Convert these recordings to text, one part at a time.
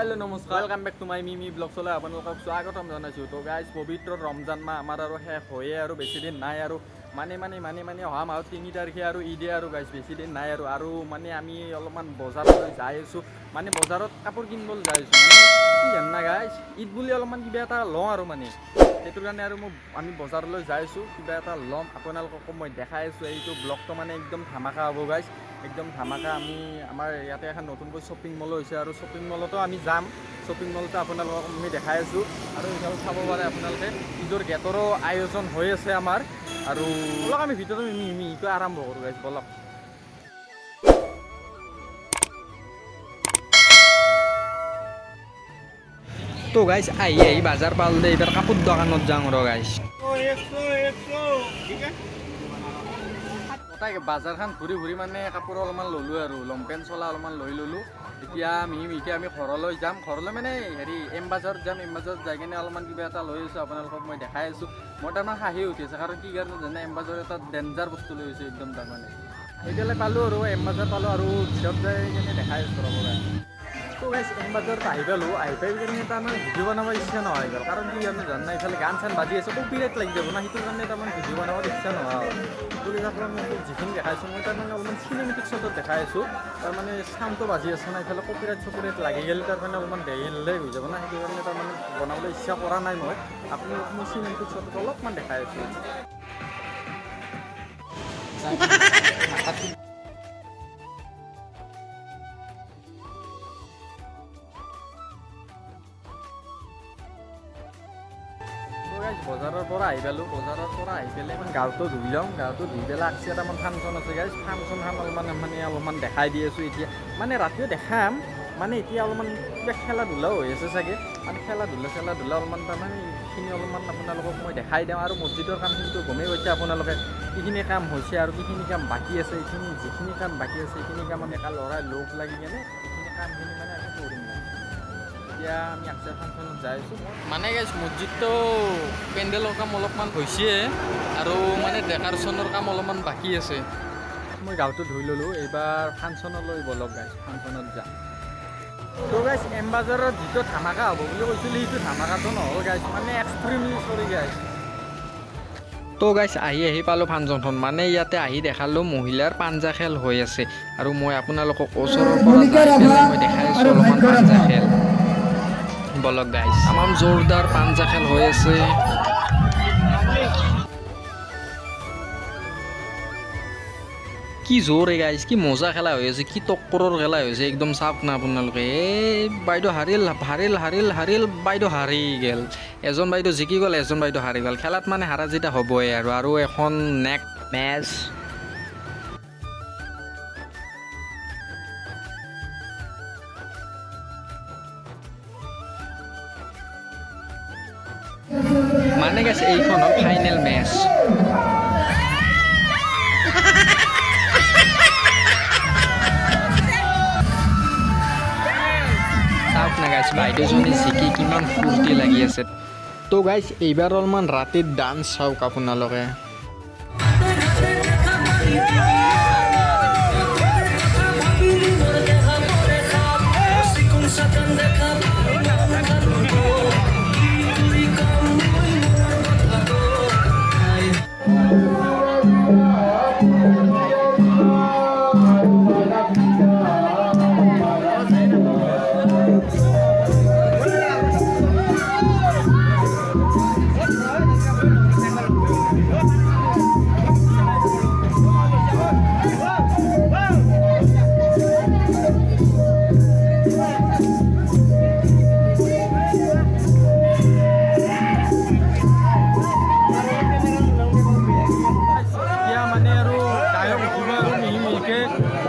Hello नमस्कार welcome back to my मिमी ब्लग्सলৈ আপোনালোকক স্বাগতম জনাইছোঁ। তো গাইজ পবিত্ৰ ৰমজান মাহ আমাৰ আৰু শেষ হৈয়ে আৰু বেছি দিন নাই আৰু মানে অহা মাহত 3 তাৰিখে আৰু ঈদে আৰু গাইজ বেছি দিন নাই আৰু মানে আমি অলপমান বজাৰলৈ যাই আছোঁ, মানে বজাৰত কাপোৰ কিনিবলৈ যাই আছোঁ। মানে কি জানা গাইজ, ঈদ বুলি অলপমান কিবা এটা লওঁ আৰু মানে সেইটো কাৰণে আৰু আমি বজাৰলৈ যাই আছোঁ, কিবা এটা ল'ম আপোনালোকক মই দেখাই আছোঁ। এইটো ব্লগটো মানে একদম ধামাকা হ'ব গাইজ, একদম ধামাকা। আমাৰ ইয়াতে এখন নতুনকৈ শ্বপিং মল হৈছে আৰু শ্বপিং মলতো আমি যাম। শ্বপিং মলটো আপোনালোকক আমি দেখাই আছোঁ আৰু এইফালে চাব পাৰে আপোনালোকে ঈদৰ গেটৰো আয়োজন হৈ আছে আমাৰ। আৰু বলক আমি ভিতৰত মিহিকৈ আৰম্ভ কৰোঁ গাইজ, বলক। তো গাইজ আহি বাজাৰ পালে এইবাৰ কাপোৰ দোকানত যাওঁ ৰ গাইজ। বাজাৰখন ঘূৰি মানে কাপোৰ অলপমান ল'লোঁ আৰু লং পেণ্ট চলা অলপমান লৈ ল'লোঁ। এতিয়া মিহিকৈ আমি ঘৰলৈ যাম, ঘৰলৈ মানে এম বাজাৰত যাম। এম বাজাৰত যাই কিনে অলপমান কিবা এটা লৈ আছোঁ, আপোনালোকক মই দেখাই আছোঁ। মই তাৰমানে হাঁহি উঠিছে, কাৰণ কি কাৰণে জানে, এম বাজাৰত এটা ডেঞ্জাৰ বস্তু লৈ আহিছোঁ একদম। তাৰমানে এতিয়ালৈ পালোঁ আৰু এম বাজাৰ পালোঁ আৰু ভিতৰত যাই কিনে দেখাই আছোঁ ৰ'ব গাইজ। তো গাইজ এম বাজাৰত আহি পাই কিনে তাৰমানে ভিডিঅ' বনাব ইচ্ছা নহয় গ'ল, কাৰণ কি কাৰণে জানা, এইফালে গান চান বাজি আছে, কপিৰাইট লাগি যাব না, সেইটো কাৰণে তাৰমানে ভিডিঅ' বনাব ইচ্ছা নহয়। যিখিনি দেখাইছোঁ মই তাৰমানে অলপমান চিনেমেটিক শ্বটত দেখাই আছোঁ। তাৰমানে চাউণ্ডটো বাজি আছে না, এইফালে কপিৰাইট লাগি গ'লে তাৰমানে অলপমান বেলেগ হৈ যাব না, সেইটো কাৰণে তাৰমানে বনাবলৈ ইচ্ছা কৰা নাই মই। আপোনালোকক মই চিনেমেটিক শ্বটত অলপমান দেখাই আছোঁ। বজাৰৰ পৰা আহি পেলাই গাঁৱতো ধুই যাওঁ, গাঁৱতো ধুই পেলাই আগচি এটামান ফাংচন আছে গাইজ, ফাংচনখন অলপমান দেখাই দি আছোঁ। এতিয়া মানে ৰাতিও দেখাম, মানে এতিয়া অলপমান কিবা খেলা ধূলাও হৈ আছে চাগে, মানে খেলা ধূলা অলপমান তাৰমানে এইখিনি অলপমান আপোনালোকক মই দেখাই দিওঁ। আৰু মছজিদৰ কামখিনিতো গমেই পাইছে আপোনালোকে, কিখিনি কাম হৈছে আৰু কিখিনি কাম বাকী আছে। যিখিনি কাম বাকী আছে সেইখিনি কাম মানে একা ল'ৰাই লগ লাগি কেনে এইখিনি কামখিনি মানে আমি কৰিম নাই। এতিয়া আমি আগচি ফাংচনত যাই আছোঁ। মানে গাইজ মছজিদটো পেণ্ডেলৰ কাম অলপমান হৈছে আৰু মানে ডেক'ৰেশ্যনৰ কাম অলপমান বাকী আছে। মই গাঁৱটো ধুই ল'লোঁ, এইবাৰ ফাংচনলৈ বলক গাইজ, ফাংচনত যাম। তো গাইজ এম বাজাৰত যিটো ধামাকা হ'ব বুলি কৈছিলোঁ, সেইটো ধামাকাটো নহ'ল গাইজ, মানে এক্সট্ৰিমলি চৰি গাইজ। তো গাইজ আহি পালোঁ ফাংচনখন, মানে ইয়াতে আহি দেখালোঁ মহিলাৰ পাঞ্জা খেল হৈ আছে আৰু মই আপোনালোকক ওচৰৰ পৰা যাই পেলাই মই দেখাই আছোঁ অলপমান পাঞ্জা খেল। বলক গাইজ, তামাম জোৰদাৰ পাঞ্জা খেল হৈ আছে। কি জোৰ গাইজ, কি মজা খেলা হৈ আছে, কি টক্কৰৰ খেলা হৈ আছে একদম। চাওক না আপোনালোকে, এই বাইদেউ হাৰিল, বাইদেউ হাৰি গ'ল। এজন বাইদেউ জিকি গ'ল, এজন বাইদেউ হাৰি গ'ল। খেলাত মানে হাৰা জিতা হ'বই আৰু এখন নেক্সট মেচ। মানে গাইজ এইখন হ'ল ফাইনেল মেচ। চাওক না গাইজ, বাইদেউজনী জিকি কিমান ফূৰ্তি লাগি আছে। তো গাইজ এইবাৰ অলপমান ৰাতিৰ ডান্স চাওক আপোনালোকে।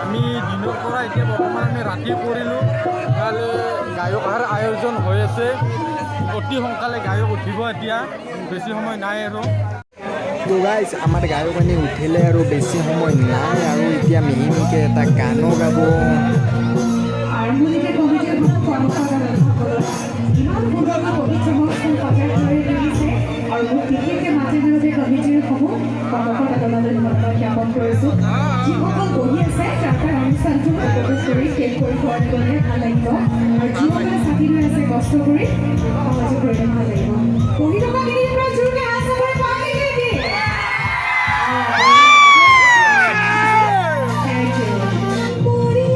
আমি দিনৰ পৰা এতিয়া বৰ্তমান আমি ৰাতি কৰিলোঁ, গায়ক অহাৰ আয়োজন হৈ আছে। অতি সোনকালে গায়ক উঠিব, এতিয়া বেছি সময় নাই আৰু। তো গাইজ আমাৰ গায়ক আনি উঠিলে আৰু বেছি সময় নাই, আৰু এতিয়া মিহিকৈ এটা গানো গাব। গৈ আছে কষ্ট কৰি সহযোগ কৰি ভাল লাগিব পঢ়ি থকা খিনিৰ পৰা জোৰকে হাত চাপৰি পাবি নেকি Thank you.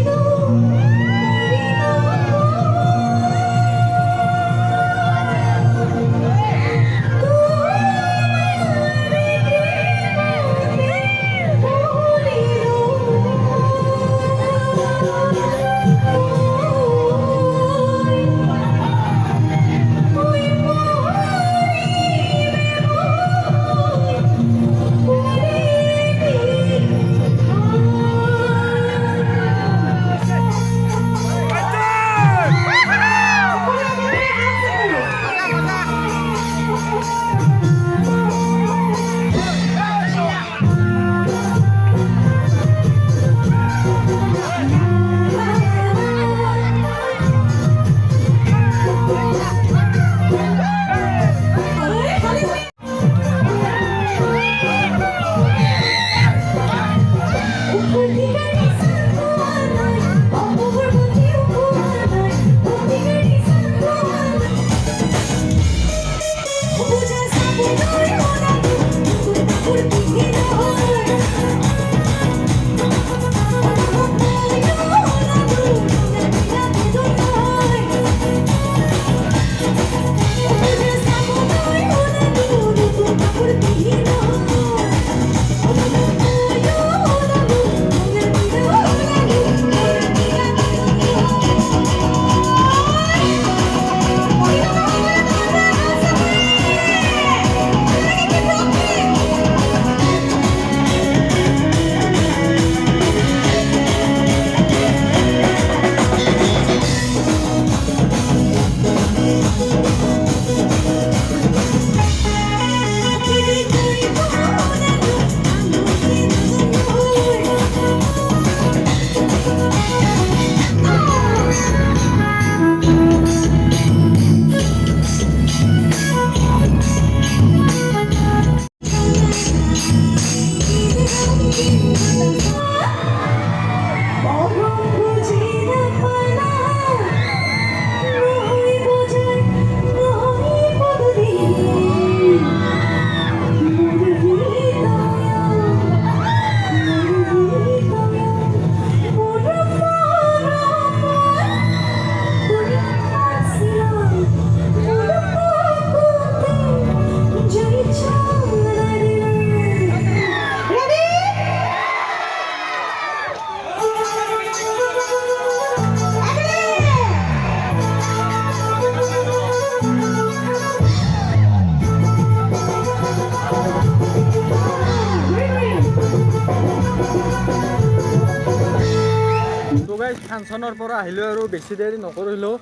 ফাংচনৰ পৰা আহিলোঁ আৰু বেছি দেৰি নকৰিলোঁ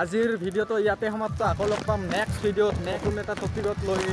আজিৰ ভিডিঅ'টো ইয়াতে সমাপ্ত আকৌ লগ পাম নেক্সট ভিডিঅ'ত নেক্সট এটা টপিকত লৈ